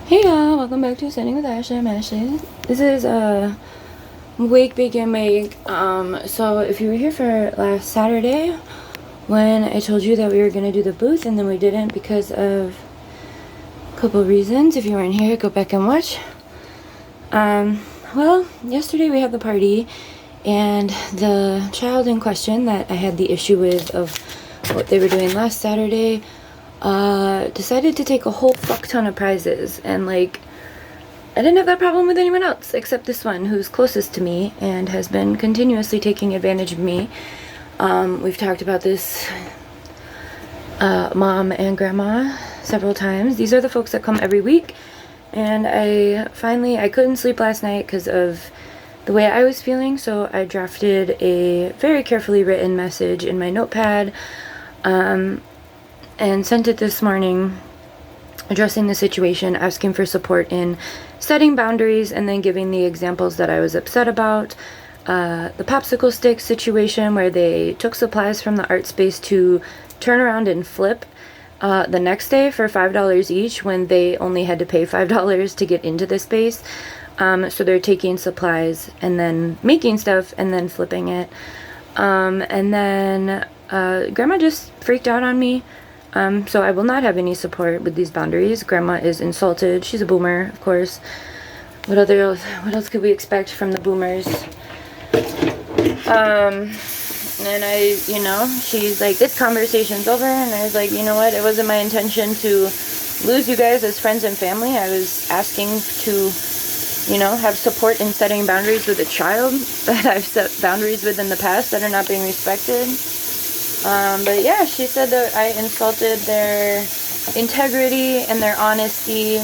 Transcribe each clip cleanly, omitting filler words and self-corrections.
Hey y'all, welcome back to Sitting with Ashley. I'm Ashley. This is Wake Bake and Make. So if you were here for last Saturday when I told you that we were gonna do the booth and then we didn't because of a couple reasons. If you weren't here, go back and watch. Well, yesterday we had the party and the child in question that I had the issue with of what they were doing last Saturday decided to take a whole fuck ton of prizes, and like I didn't have that problem with anyone else except this one who's closest to me and has been continuously taking advantage of me. We've talked about this mom and grandma several times. These are the folks that come every week, and I couldn't sleep last night because of the way I was feeling, so I drafted a very carefully written message in my notepad and sent it this morning, addressing the situation, asking for support in setting boundaries, and then giving the examples that I was upset about. The popsicle stick situation where they took supplies from the art space to turn around and flip the next day for $5 each when they only had to pay $5 to get into the space. So they're taking supplies and then making stuff and then flipping it. And then Grandma just freaked out on me. So I will not have any support with these boundaries. Grandma is insulted. She's a boomer, of course. What else could we expect from the boomers? And she's like, this conversation's over. And I was like, you know what? It wasn't my intention to lose you guys as friends and family. I was asking to, have support in setting boundaries with a child that I've set boundaries with in the past that are not being respected. But yeah, she said that I insulted their integrity and their honesty,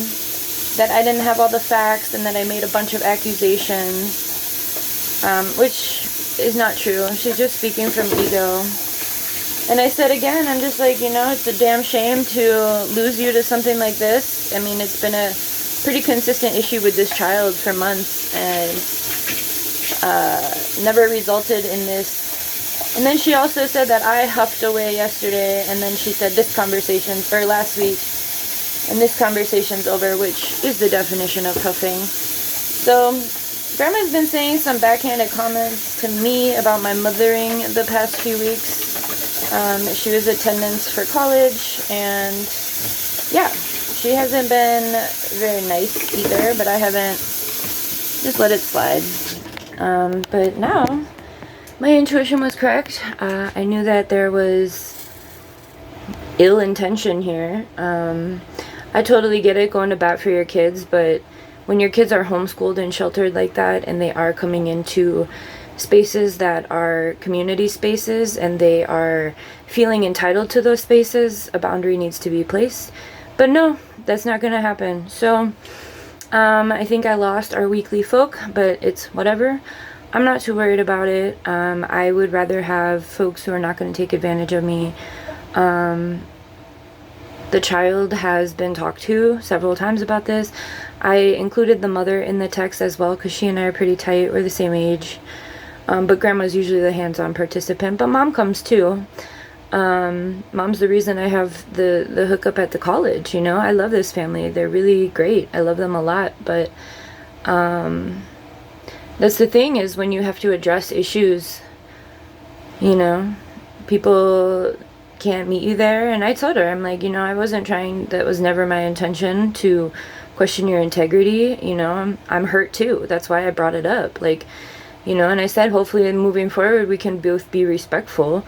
that I didn't have all the facts, and that I made a bunch of accusations, which is not true. She's just speaking from ego. And I said again, I'm just like, it's a damn shame to lose you to something like this. I mean, it's been a pretty consistent issue with this child for months, and never resulted in this. And then she also said that I huffed away yesterday, and then she said last week, and this conversation's over, which is the definition of huffing. So Grandma's been saying some backhanded comments to me about my mothering the past few weeks. She was attendance for college, and yeah, she hasn't been very nice either, but I haven't just let it slide. But now my intuition was correct. I knew that there was ill intention here. I totally get it, going to bat for your kids, but when your kids are homeschooled and sheltered like that, and they are coming into spaces that are community spaces, and they are feeling entitled to those spaces, a boundary needs to be placed. But no, that's not going to happen. So I think I lost our weekly folk, but it's whatever. I'm not too worried about it. I would rather have folks who are not going to take advantage of me. The child has been talked to several times about this. I included the mother in the text as well because she and I are pretty tight. We're the same age. But Grandma's usually the hands-on participant. But Mom comes too. Mom's the reason I have the hookup at the college. I love this family. They're really great. I love them a lot. But that's the thing, is when you have to address issues, people can't meet you there. And I told her, I'm like, I wasn't trying, that was never my intention to question your integrity. I'm hurt too. That's why I brought it up. And I said, hopefully moving forward, we can both be respectful.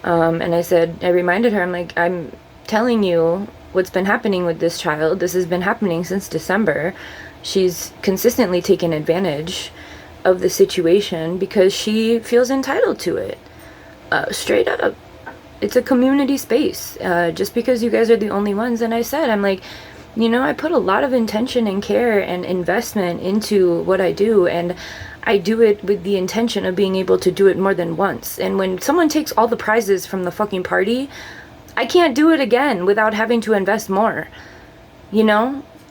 And I reminded her, I'm like, I'm telling you what's been happening with this child. This has been happening since December. She's consistently taken advantage of the situation because she feels entitled to it. Straight up. It's a community space. Just because you guys are the only ones. And I said, I'm like, I put a lot of intention and care and investment into what I do, and I do it with the intention of being able to do it more than once. And when someone takes all the prizes from the fucking party, I can't do it again without having to invest more.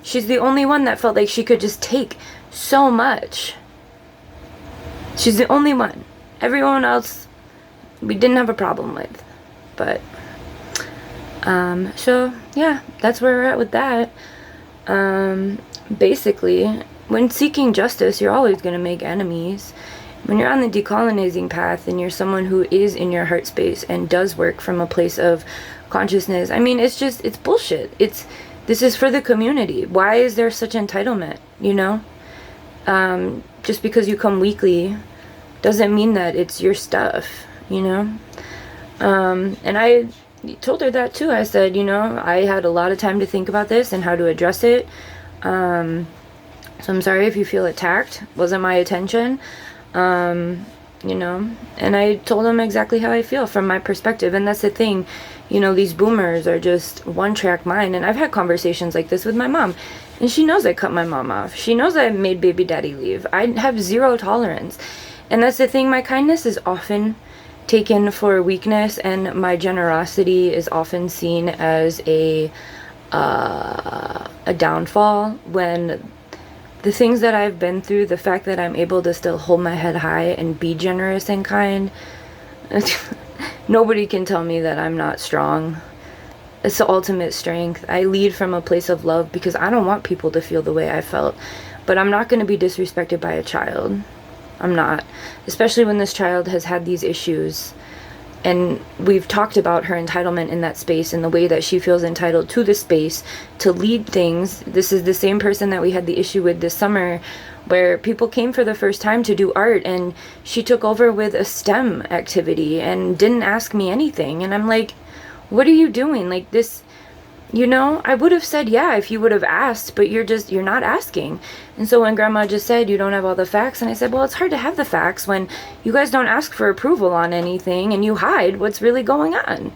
She's the only one that felt like she could just take so much. She's the only one. Everyone else we didn't have a problem with. But so yeah, that's where we're at with that. Basically, when seeking justice, you're always going to make enemies. When you're on the decolonizing path and you're someone who is in your heart space and does work from a place of consciousness, I mean, it's bullshit. This is for the community. Why is there such entitlement, you know? Just because you come weekly doesn't mean that it's your stuff, you know? And I told her that too. I said, you know, I had a lot of time to think about this and how to address it. So I'm sorry if you feel attacked. Wasn't my intention. You know, and I told him exactly how I feel from my perspective. And that's the thing, you know, these boomers are just one-track mind. And I've had conversations like this with my mom, and she knows I cut my mom off. She knows I made baby daddy leave. I have zero tolerance. And that's the thing, my kindness is often taken for weakness, and my generosity is often seen as a downfall, when the things that I've been through, the fact that I'm able to still hold my head high and be generous and kind, nobody can tell me that I'm not strong. It's the ultimate strength. I lead from a place of love because I don't want people to feel the way I felt. But I'm not going to be disrespected by a child. I'm not. Especially when this child has had these issues. And we've talked about her entitlement in that space and the way that she feels entitled to the space to lead things. This is the same person that we had the issue with this summer, where people came for the first time to do art, and she took over with a STEM activity and didn't ask me anything. And I'm like, what are you doing? Like this, you know, I would have said yeah if you would have asked, but you're not asking. And so when Grandma just said you don't have all the facts, and I said, well, it's hard to have the facts when you guys don't ask for approval on anything and you hide what's really going on.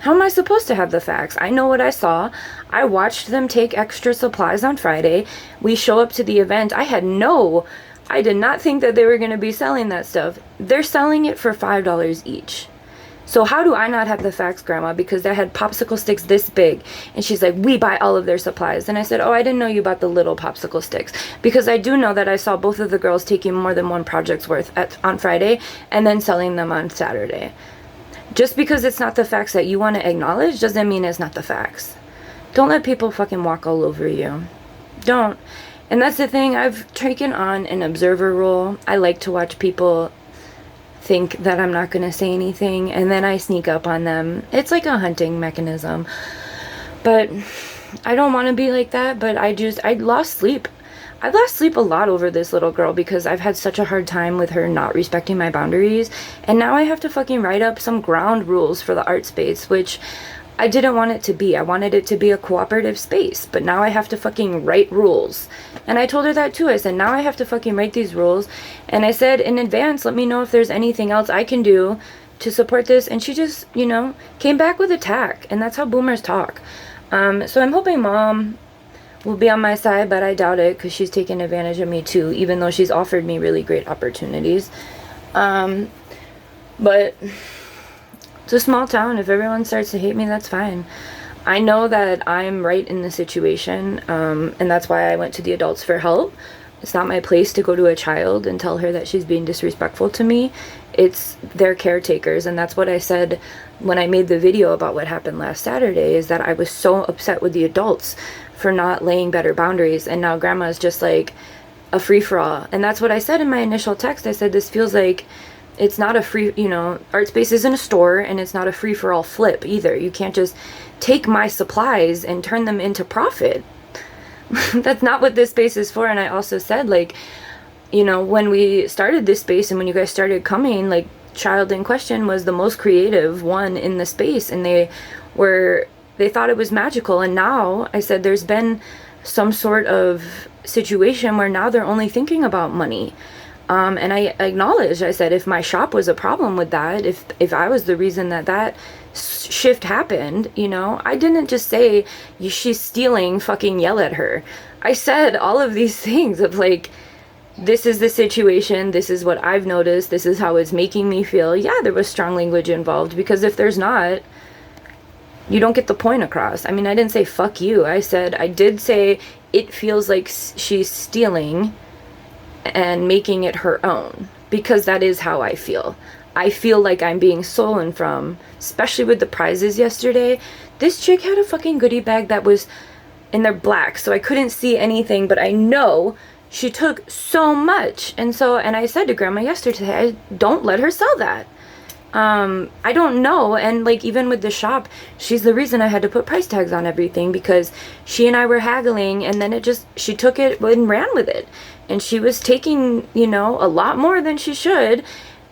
How am I supposed to have the facts? I know what I saw. I watched them take extra supplies on Friday. We show up to the event. I did not think that they were going to be selling that stuff. They're selling it for $5 each. So how do I not have the facts, Grandma? Because they had popsicle sticks this big. And she's like, we buy all of their supplies. And I said, oh, I didn't know you bought the little popsicle sticks. Because I do know that I saw both of the girls taking more than one project's worth on Friday and then selling them on Saturday. Just because it's not the facts that you want to acknowledge doesn't mean it's not the facts. Don't let people fucking walk all over you. Don't. And that's the thing. I've taken on an observer role. I like to watch people think that I'm not going to say anything, and then I sneak up on them. It's like a hunting mechanism. But I don't want to be like that, but I lost sleep. I lost sleep a lot over this little girl because I've had such a hard time with her not respecting my boundaries, and now I have to fucking write up some ground rules for the art space, which I didn't want it to be. I wanted it to be a cooperative space, but now I have to fucking write rules. And I told her that too. I said, now I have to fucking write these rules. And I said, in advance, let me know if there's anything else I can do to support this. And she just, you know, came back with attack. And that's how boomers talk. So I'm hoping Mom will be on my side, but I doubt it because she's taken advantage of me too, even though she's offered me really great opportunities. But it's a small town. If everyone starts to hate me, that's fine. I know that I'm right in the situation, and that's why I went to the adults for help. It's not my place to go to a child and tell her that she's being disrespectful to me. It's their caretakers, and that's what I said when I made the video about what happened last Saturday, is that I was so upset with the adults for not laying better boundaries, and now Grandma's just like a free-for-all. And that's what I said in my initial text. I said, this feels like it's not a free, you know, art space isn't a store, and it's not a free-for-all flip either. You can't just take my supplies and turn them into profit. That's not what this space is for. And I also said, like, you know, when we started this space and when you guys started coming, like, child in question was the most creative one in the space, and they thought it was magical. And now I said there's been some sort of situation where now they're only thinking about money. And I acknowledged, I said, if my shop was a problem with that, if I was the reason that shift happened, you know, I didn't just say, she's stealing, fucking yell at her. I said all of these things of like, this is the situation, this is what I've noticed, this is how it's making me feel. Yeah, there was strong language involved, because if there's not, you don't get the point across. I mean, I didn't say fuck you. I did say it feels like she's stealing and making it her own, because that is how I feel. I feel like I'm being stolen from, especially with the prizes yesterday. This chick had a fucking goodie bag that was and they're black, so I couldn't see anything, but I know she took so much. And I said to Grandma yesterday, don't let her sell that. I don't know. And like, even with the shop, she's the reason I had to put price tags on everything, because she and I were haggling, and then she took it and ran with it. And she was taking, a lot more than she should,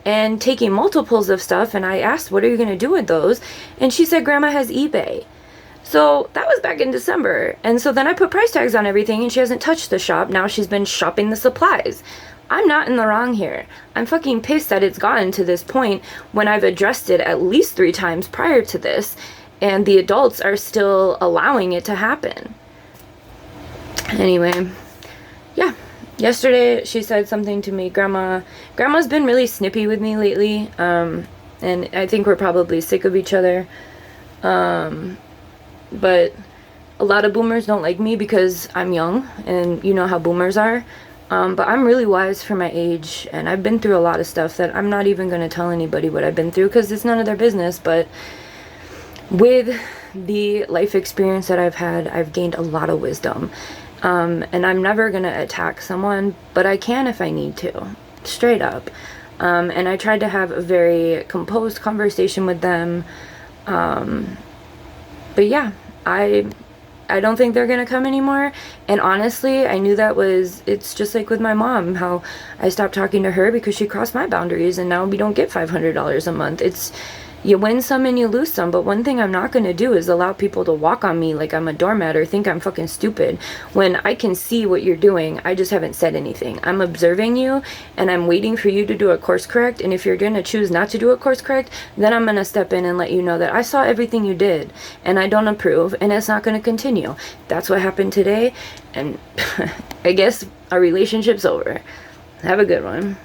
and taking multiples of stuff. And I asked, what are you going to do with those? And she said, Grandma has eBay. So that was back in December. And so then I put price tags on everything, and she hasn't touched the shop. Now she's been shopping the supplies. I'm not in the wrong here. I'm fucking pissed that it's gotten to this point when I've addressed it at least 3 times prior to this, and the adults are still allowing it to happen. Anyway, yeah. Yesterday she said something to me. Grandma's been really snippy with me lately, and I think we're probably sick of each other. But a lot of boomers don't like me because I'm young, and you know how boomers are. But I'm really wise for my age, and I've been through a lot of stuff that I'm not even going to tell anybody what I've been through, because it's none of their business. But with the life experience that I've had, I've gained a lot of wisdom. And I'm never going to attack someone, but I can if I need to, straight up. And I tried to have a very composed conversation with them. But yeah, I don't think they're gonna come anymore. And honestly, I knew it's just like with my mom, how I stopped talking to her because she crossed my boundaries, and now we don't get $500 a month. It's, you win some and you lose some. But one thing I'm not gonna do is allow people to walk on me like I'm a doormat or think I'm fucking stupid when I can see what you're doing. I just haven't said anything. I'm observing you, and I'm waiting for you to do a course correct. And if you're gonna choose not to do a course correct, then I'm gonna step in and let you know that I saw everything you did, and I don't approve, and it's not gonna continue. That's what happened today, and I guess our relationship's over. Have a good one.